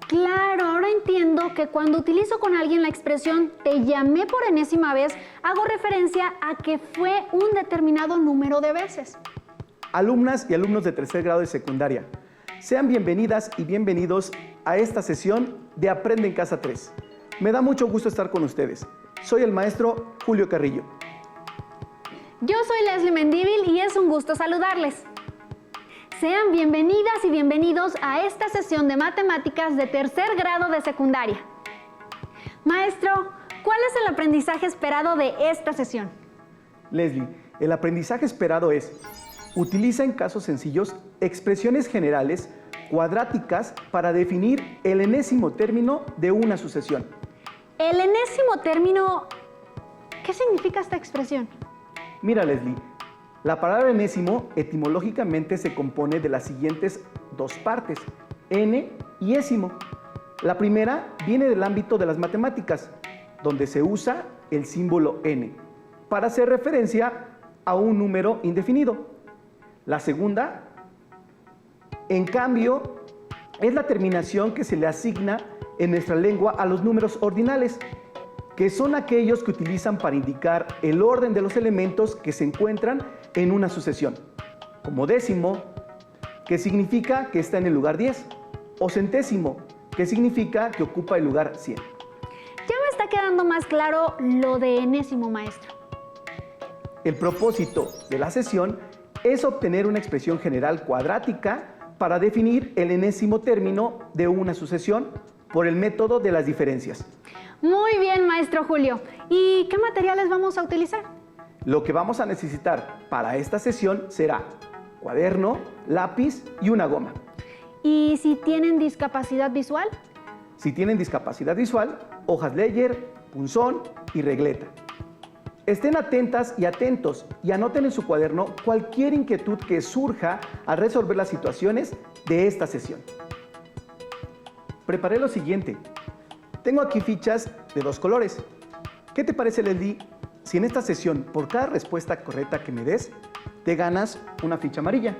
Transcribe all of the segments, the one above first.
Claro, ahora entiendo que cuando utilizo con alguien la expresión te llamé por enésima vez, hago referencia a que fue un determinado número de veces. Alumnas y alumnos de tercer grado de secundaria, sean bienvenidas y bienvenidos a esta sesión de Aprende en Casa 3. Me da mucho gusto estar con ustedes. Soy el maestro Julio Carrillo. Yo soy Leslie Mendívil y es un gusto saludarles. Sean bienvenidas y bienvenidos a esta sesión de matemáticas de tercer grado de secundaria. Maestro, ¿cuál es el aprendizaje esperado de esta sesión? Leslie, el aprendizaje esperado es: utiliza en casos sencillos expresiones generales cuadráticas para definir el enésimo término de una sucesión. El enésimo término, ¿qué significa esta expresión? Mira, Leslie, la palabra enésimo etimológicamente se compone de las siguientes dos partes, n y ésimo. La primera viene del ámbito de las matemáticas, donde se usa el símbolo n para hacer referencia a un número indefinido. La segunda, en cambio, es la terminación que se le asigna en nuestra lengua a los números ordinales, que son aquellos que utilizan para indicar el orden de los elementos que se encuentran en una sucesión, como décimo, que significa que está en el lugar 10, o centésimo, que significa que ocupa el lugar 100. Ya me está quedando más claro lo de enésimo, maestro. El propósito de la sesión es obtener una expresión general cuadrática para definir el enésimo término de una sucesión por el método de las diferencias. Muy bien, maestro Julio. ¿Y qué materiales vamos a utilizar? Lo que vamos a necesitar para esta sesión será cuaderno, lápiz y una goma. ¿Y si tienen discapacidad visual? Si tienen discapacidad visual, hojas Leyer, punzón y regleta. Estén atentas y atentos y anoten en su cuaderno cualquier inquietud que surja al resolver las situaciones de esta sesión. Preparé lo siguiente. Tengo aquí fichas de dos colores. ¿Qué te parece, Leslie, si en esta sesión, por cada respuesta correcta que me des, te ganas una ficha amarilla?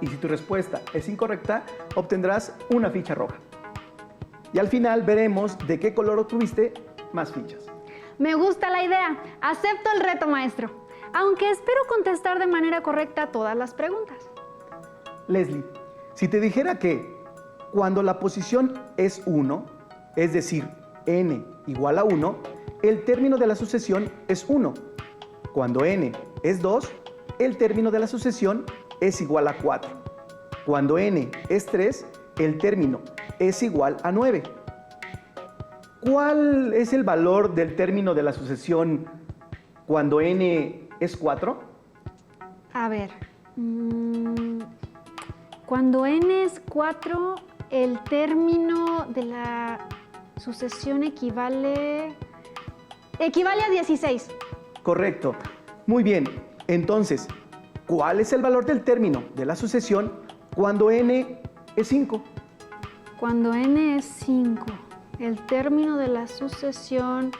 Y si tu respuesta es incorrecta, obtendrás una ficha roja. Y al final veremos de qué color obtuviste más fichas. Me gusta la idea. Acepto el reto, maestro. Aunque espero contestar de manera correcta todas las preguntas. Leslie, si te dijera que cuando la posición es 1, es decir, n igual a 1, el término de la sucesión es 1. Cuando n es 2, el término de la sucesión es igual a 4. Cuando n es 3, el término es igual a 9. ¿Cuál es el valor del término de la sucesión cuando n es 4? A ver, cuando n es 4, el término de la sucesión equivale a 16. Correcto. Muy bien. Entonces, ¿cuál es el valor del término de la sucesión cuando n es 5? Cuando n es 5, el término de la sucesión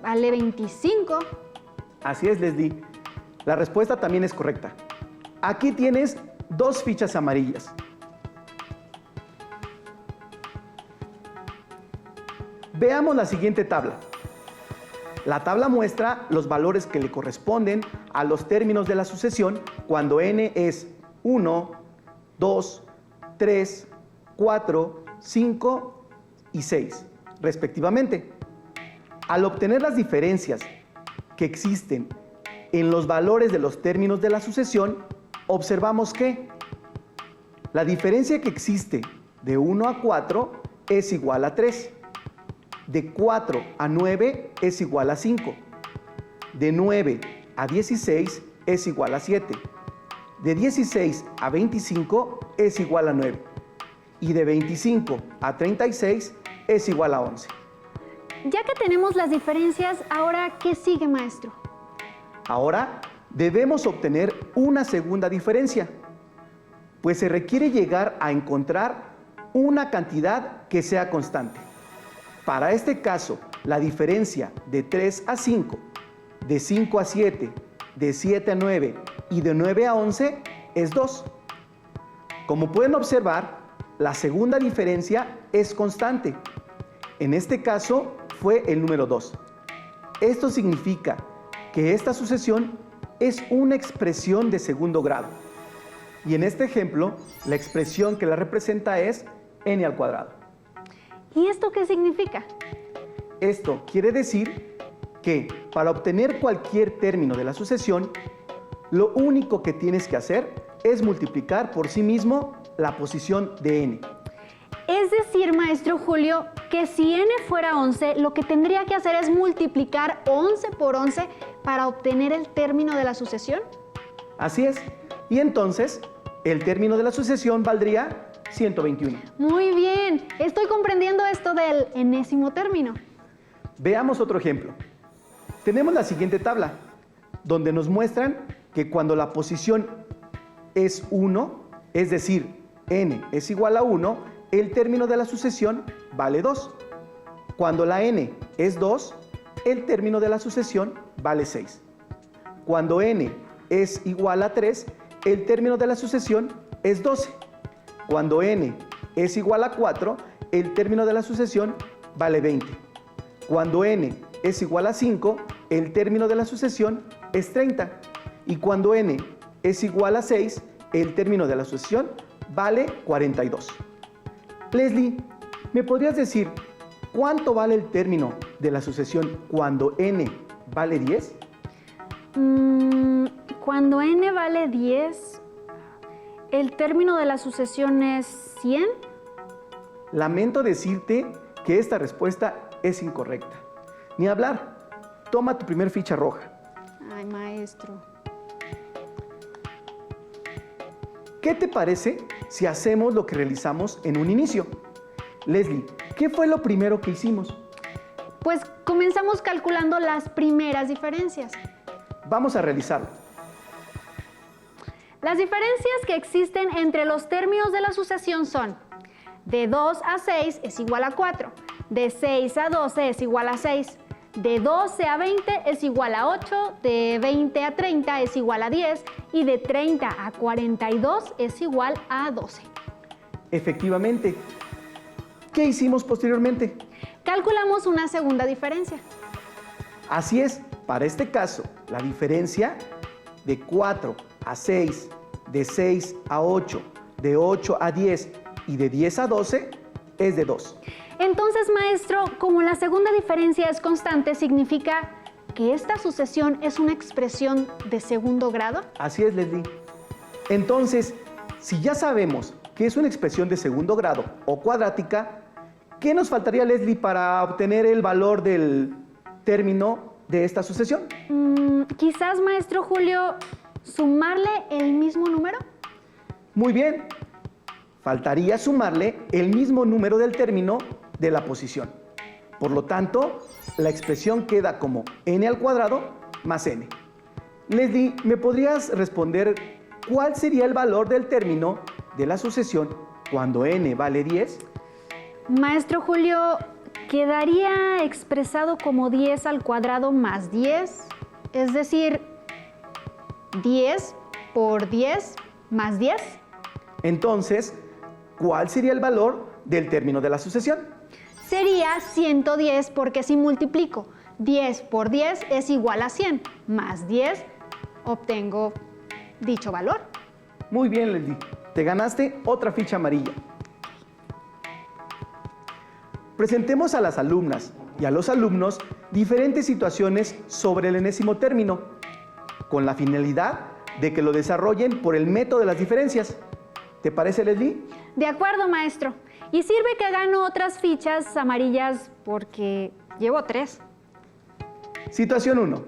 vale 25. Así es, Leslie. La respuesta también es correcta. Aquí tienes dos fichas amarillas. Veamos la siguiente tabla. La tabla muestra los valores que le corresponden a los términos de la sucesión cuando n es 1, 2, 3, 4, 5 y 6, respectivamente. Al obtener las diferencias que existen en los valores de los términos de la sucesión, observamos que la diferencia que existe de 1 a 4 es igual a 3. De 4 a 9 es igual a 5. De 9 a 16 es igual a 7. De 16 a 25 es igual a 9. Y de 25 a 36 es igual a 11. Ya que tenemos las diferencias, ¿ahora qué sigue, maestro? Ahora debemos obtener una segunda diferencia, pues se requiere llegar a encontrar una cantidad que sea constante. Para este caso, la diferencia de 3 a 5, de 5 a 7, de 7 a 9 y de 9 a 11 es 2. Como pueden observar, la segunda diferencia es constante. En este caso fue el número 2. Esto significa que esta sucesión es una expresión de segundo grado. Y en este ejemplo, la expresión que la representa es n al cuadrado. ¿Y esto qué significa? Esto quiere decir que para obtener cualquier término de la sucesión, lo único que tienes que hacer es multiplicar por sí mismo la posición de n. Es decir, maestro Julio, que si n fuera 11, lo que tendría que hacer es multiplicar 11 por 11 para obtener el término de la sucesión. Así es. Y entonces, el término de la sucesión valdría 121. Muy bien, estoy comprendiendo esto del enésimo término. Veamos otro ejemplo. Tenemos la siguiente tabla, donde nos muestran que cuando la posición es 1, es decir, n es igual a 1, el término de la sucesión vale 2. Cuando la n es 2, el término de la sucesión vale 6. Cuando n es igual a 3, el término de la sucesión es 12. Cuando n es igual a 4, el término de la sucesión vale 20. Cuando n es igual a 5, el término de la sucesión es 30. Y cuando n es igual a 6, el término de la sucesión vale 42. Leslie, ¿me podrías decir cuánto vale el término de la sucesión cuando n vale 10? Cuando n vale 10, ¿el término de la sucesión es 100? Lamento decirte que esta respuesta es incorrecta. Ni hablar. Toma tu primer ficha roja. Ay, maestro. ¿Qué te parece si hacemos lo que realizamos en un inicio? Leslie, ¿qué fue lo primero que hicimos? Pues comenzamos calculando las primeras diferencias. Vamos a realizarlo. Las diferencias que existen entre los términos de la sucesión son: de 2 a 6 es igual a 4, de 6 a 12 es igual a 6, de 12 a 20 es igual a 8, de 20 a 30 es igual a 10 y de 30 a 42 es igual a 12. Efectivamente. ¿Qué hicimos posteriormente? Calculamos una segunda diferencia. Así es, para este caso, la diferencia de 4 a 6, de 6 a 8, de 8 a 10 y de 10 a 12 es de 2. Entonces, maestro, como la segunda diferencia es constante, ¿significa que esta sucesión es una expresión de segundo grado? Así es, Leslie. Entonces, si ya sabemos que es una expresión de segundo grado o cuadrática, ¿qué nos faltaría, Leslie, para obtener el valor del término de esta sucesión? Quizás, maestro Julio, sumarle el mismo número. Muy bien. Faltaría sumarle el mismo número del término de la posición. Por lo tanto, la expresión queda como n al cuadrado más n. Leslie, ¿me podrías responder cuál sería el valor del término de la sucesión cuando n vale 10? Maestro Julio, quedaría expresado como 10 al cuadrado más 10, es decir, 10 por 10 más 10. Entonces, ¿cuál sería el valor del término de la sucesión? Sería 110 porque si multiplico 10 por 10 es igual a 100, más 10 obtengo dicho valor. Muy bien, Leslie. Te ganaste otra ficha amarilla. Presentemos a las alumnas y a los alumnos diferentes situaciones sobre el enésimo término, con la finalidad de que lo desarrollen por el método de las diferencias. ¿Te parece, Leslie? De acuerdo, maestro. Y sirve que gano otras fichas amarillas porque llevo 3. Situación 1.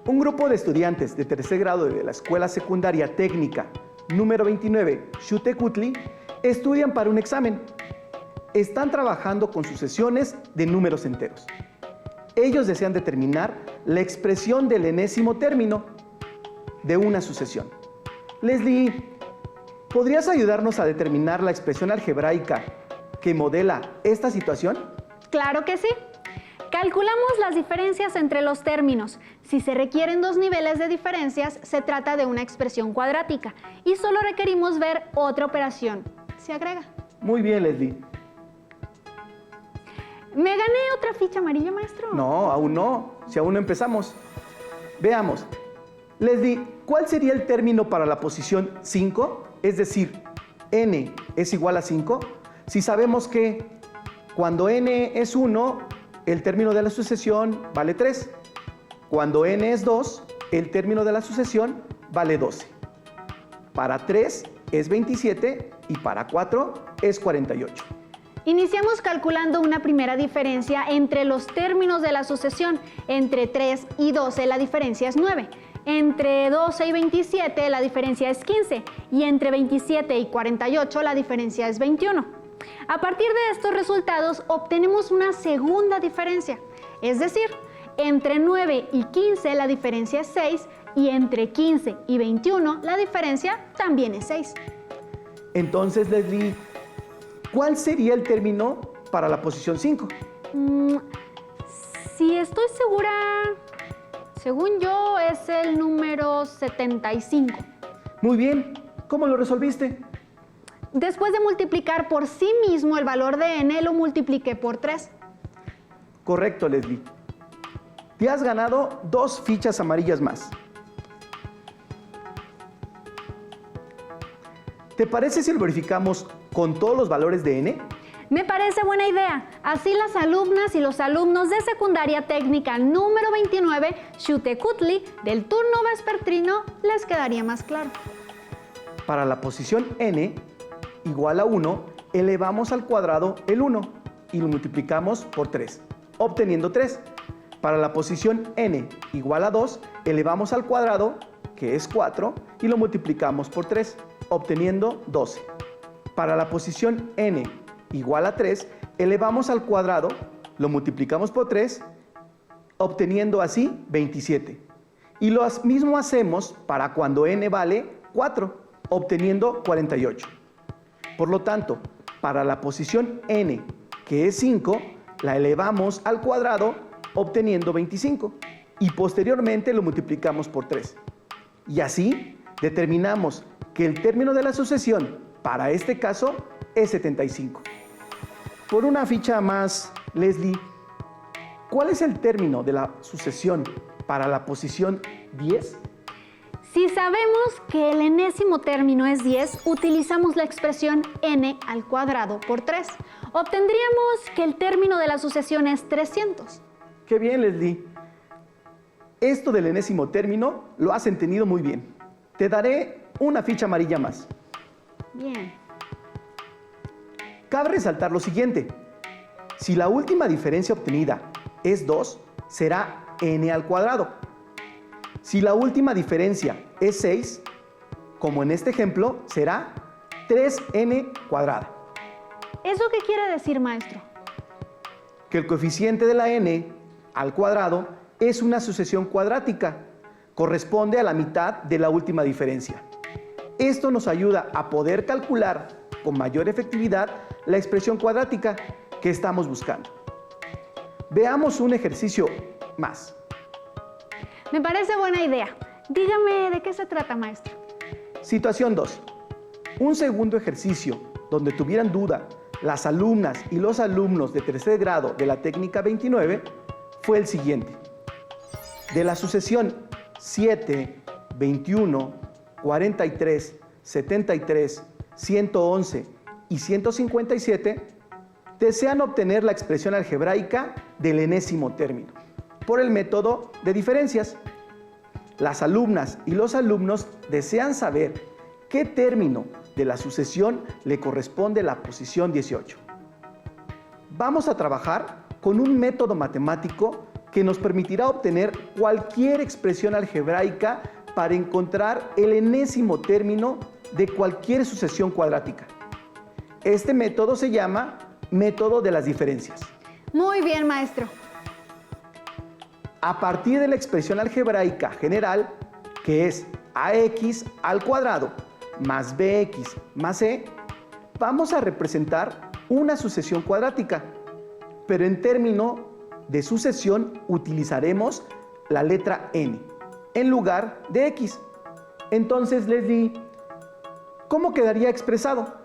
Un grupo de estudiantes de tercer grado de la Escuela Secundaria Técnica número 29, Xutecutli, estudian para un examen. Están trabajando con sucesiones de números enteros. Ellos desean determinar la expresión del enésimo término de una sucesión. Leslie, ¿podrías ayudarnos a determinar la expresión algebraica que modela esta situación? Claro que sí. Calculamos las diferencias entre los términos. Si se requieren dos niveles de diferencias, se trata de una expresión cuadrática y solo requerimos ver otra operación. Se agrega. Muy bien, Leslie. ¿Me gané otra ficha amarilla, maestro? No, aún no, si aún no empezamos. Veamos. Leslie, ¿cuál sería el término para la posición 5? Es decir, n es igual a 5. Si sabemos que cuando n es 1, el término de la sucesión vale 3. Cuando n es 2, el término de la sucesión vale 12. Para 3 es 27 y para 4 es 48. Iniciamos calculando una primera diferencia entre los términos de la sucesión. Entre 3 y 12 la diferencia es 9. Entre 12 y 27 la diferencia es 15. Y entre 27 y 48 la diferencia es 21. A partir de estos resultados obtenemos una segunda diferencia. Es decir, entre 9 y 15 la diferencia es 6 y entre 15 y 21 la diferencia también es 6. Entonces, Leslie, ¿cuál sería el término para la posición 5? Si estoy segura, según yo es el número 75. Muy bien, ¿cómo lo resolviste? Después de multiplicar por sí mismo el valor de n, lo multipliqué por 3. Correcto, Leslie. Te has ganado 2 fichas amarillas más. ¿Te parece si lo verificamos con todos los valores de n? Me parece buena idea. Así las alumnas y los alumnos de secundaria técnica número 29, Xiuhtecuhtli, del turno vespertino, les quedaría más claro. Para la posición n igual a 1, elevamos al cuadrado el 1 y lo multiplicamos por 3, obteniendo 3. Para la posición n igual a 2, elevamos al cuadrado, que es 4, y lo multiplicamos por 3, obteniendo 12. Para la posición n igual a 3, elevamos al cuadrado, lo multiplicamos por 3, obteniendo así 27. Y lo mismo hacemos para cuando n vale 4, obteniendo 48. Por lo tanto, para la posición n, que es 5, la elevamos al cuadrado, obteniendo 25. Y posteriormente lo multiplicamos por 3. Y así determinamos que el término de la sucesión, para este caso, es 75. Por una ficha más, Leslie, ¿cuál es el término de la sucesión para la posición 10? Si sabemos que el enésimo término es 10, utilizamos la expresión n al cuadrado por 3. Obtendríamos que el término de la sucesión es 300. ¡Qué bien, Leslie! Esto del enésimo término lo has entendido muy bien. Te daré una ficha amarilla más. Bien. Cabe resaltar lo siguiente. Si la última diferencia obtenida es 2, será n al cuadrado. Si la última diferencia es 6, como en este ejemplo, será 3n cuadrada. ¿Eso qué quiere decir, maestro? Que el coeficiente de la n al cuadrado es una sucesión cuadrática. Corresponde a la mitad de la última diferencia. Esto nos ayuda a poder calcular con mayor efectividad la expresión cuadrática que estamos buscando. Veamos un ejercicio más. Me parece buena idea. Dígame de qué se trata, maestro. Situación 2. Un segundo ejercicio donde tuvieran duda las alumnas y los alumnos de tercer grado de la técnica 29 fue el siguiente. De la sucesión 7, 21, 43, 73, 111 y 157, desean obtener la expresión algebraica del enésimo término por el método de diferencias. Las alumnas y los alumnos desean saber qué término de la sucesión le corresponde a la posición 18. Vamos a trabajar con un método matemático que nos permitirá obtener cualquier expresión algebraica para encontrar el enésimo término de cualquier sucesión cuadrática. Este método se llama método de las diferencias. Muy bien, maestro. A partir de la expresión algebraica general, que es ax al cuadrado más bx más c, vamos a representar una sucesión cuadrática, pero en término de sucesión utilizaremos la letra n en lugar de x. Entonces, Leslie, ¿cómo quedaría expresado?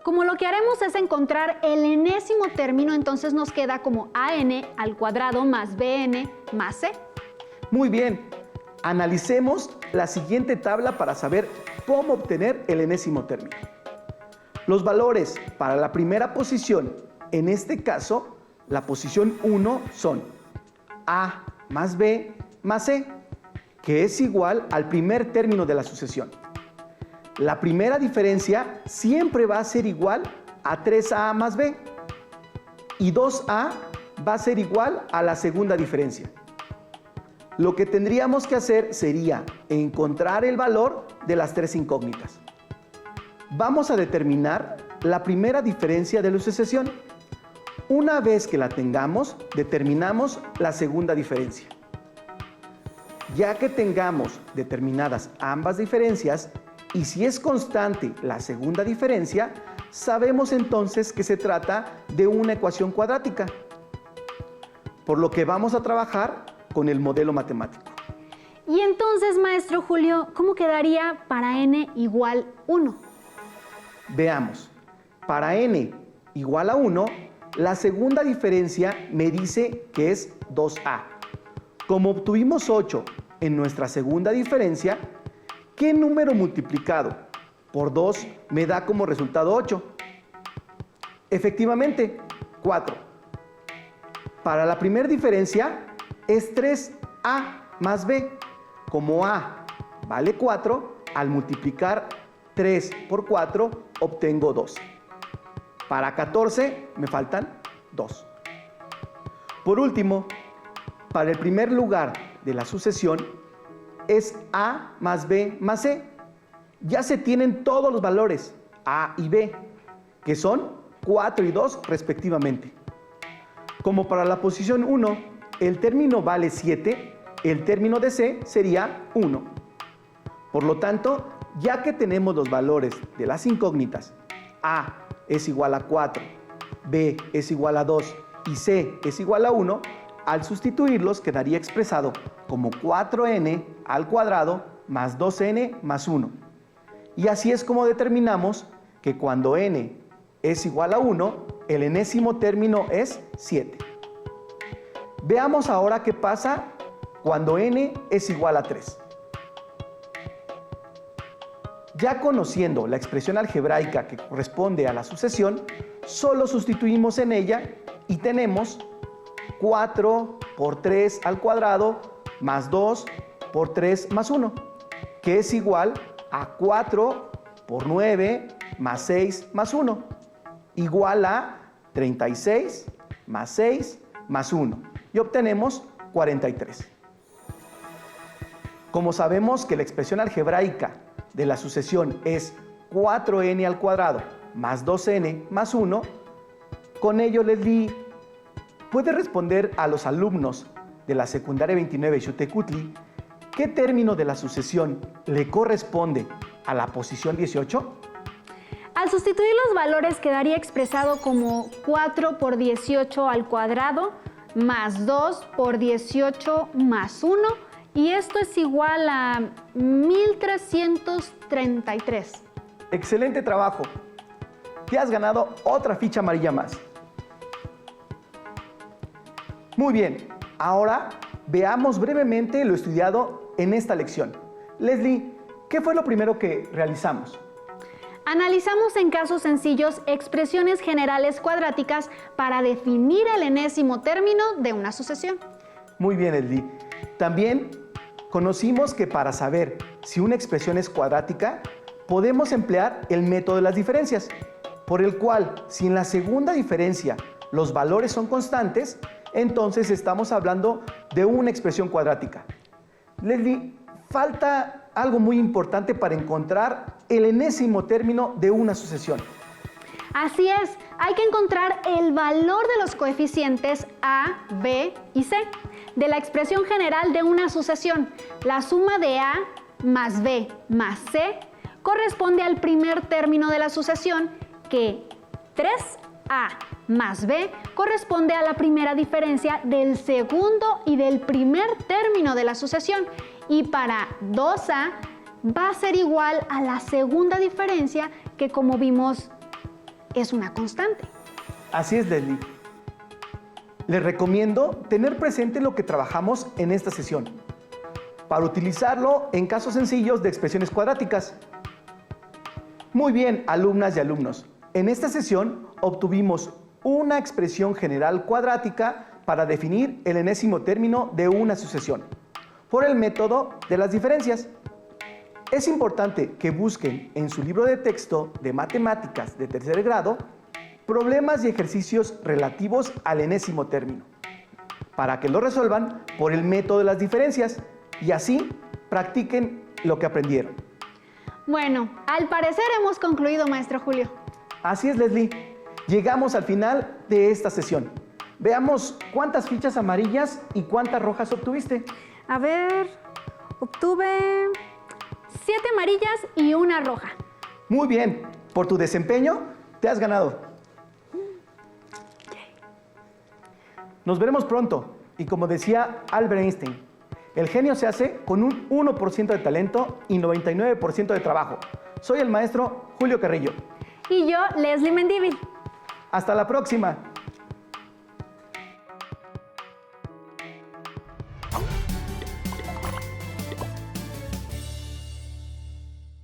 Como lo que haremos es encontrar el enésimo término, entonces nos queda como an al cuadrado más bn más c. Muy bien, analicemos la siguiente tabla para saber cómo obtener el enésimo término. Los valores para la primera posición, en este caso, la posición 1 son a más b más c, que es igual al primer término de la sucesión. La primera diferencia siempre va a ser igual a 3a más b y 2a va a ser igual a la segunda diferencia. Lo que tendríamos que hacer sería encontrar el valor de las tres incógnitas. Vamos a determinar la primera diferencia de la sucesión. Una vez que la tengamos, determinamos la segunda diferencia. Ya que tengamos determinadas ambas diferencias, y si es constante la segunda diferencia, sabemos entonces que se trata de una ecuación cuadrática, por lo que vamos a trabajar con el modelo matemático. Y entonces, maestro Julio, ¿cómo quedaría para n igual 1? Veamos, para n igual a 1, la segunda diferencia me dice que es 2a. Como obtuvimos 8 en nuestra segunda diferencia, ¿qué número multiplicado por 2 me da como resultado 8? Efectivamente, 4. Para la primera diferencia es 3a más b. Como a vale 4, al multiplicar 3 por 4 obtengo 12. Para 14 me faltan 2. Por último, para el primer lugar de la sucesión es a más b más c. Ya se tienen todos los valores a y b, que son 4 y 2 respectivamente. Como para la posición 1, el término vale 7, el término de c sería 1. Por lo tanto, ya que tenemos los valores de las incógnitas, a es igual a 4, b es igual a 2 y c es igual a 1, al sustituirlos quedaría expresado como 4n al cuadrado más 2n más 1. Y así es como determinamos que cuando n es igual a 1, el enésimo término es 7. Veamos ahora qué pasa cuando n es igual a 3. Ya conociendo la expresión algebraica que corresponde a la sucesión, solo sustituimos en ella y tenemos 4 por 3 al cuadrado más 2 por 3 más 1, que es igual a 4 por 9 más 6 más 1, igual a 36 más 6 más 1, y obtenemos 43. Como sabemos que la expresión algebraica de la sucesión es 4n al cuadrado más 2n más 1, con ello Leslie puede responder a los alumnos de la secundaria 29 Xutecutli qué término de la sucesión le corresponde a la posición 18. Al sustituir los valores quedaría expresado como 4 por 18 al cuadrado más 2 por 18 más 1, y esto es igual a 1333. Excelente trabajo. Te has ganado otra ficha amarilla más. Muy bien, ahora veamos brevemente lo estudiado en esta lección. Leslie, ¿qué fue lo primero que realizamos? Analizamos en casos sencillos expresiones generales cuadráticas para definir el enésimo término de una sucesión. Muy bien, Leslie. También conocimos que para saber si una expresión es cuadrática, podemos emplear el método de las diferencias, por el cual, si en la segunda diferencia los valores son constantes, entonces estamos hablando de una expresión cuadrática. Leslie, falta algo muy importante para encontrar el enésimo término de una sucesión. Así es, hay que encontrar el valor de los coeficientes a, b y c de la expresión general de una sucesión. La suma de a más b más c corresponde al primer término de la sucesión, que 3a más B corresponde a la primera diferencia del segundo y del primer término de la sucesión. Y para 2A va a ser igual a la segunda diferencia, que como vimos es una constante. Así es, Leslie. Les recomiendo tener presente lo que trabajamos en esta sesión, para utilizarlo en casos sencillos de expresiones cuadráticas. Muy bien, alumnas y alumnos. En esta sesión obtuvimos una expresión general cuadrática para definir el enésimo término de una sucesión, por el método de las diferencias. Es importante que busquen en su libro de texto de matemáticas de tercer grado problemas y ejercicios relativos al enésimo término, para que lo resuelvan por el método de las diferencias y así practiquen lo que aprendieron. Bueno, al parecer hemos concluido, maestro Julio. Así es, Leslie. Llegamos al final de esta sesión. Veamos cuántas fichas amarillas y cuántas rojas obtuviste. A ver, obtuve 7 amarillas y 1 roja. Muy bien, por tu desempeño te has ganado. Nos veremos pronto y como decía Albert Einstein, el genio se hace con un 1% de talento y 99% de trabajo. Soy el maestro Julio Carrillo. Y yo, Leslie Mendívil. Hasta la próxima.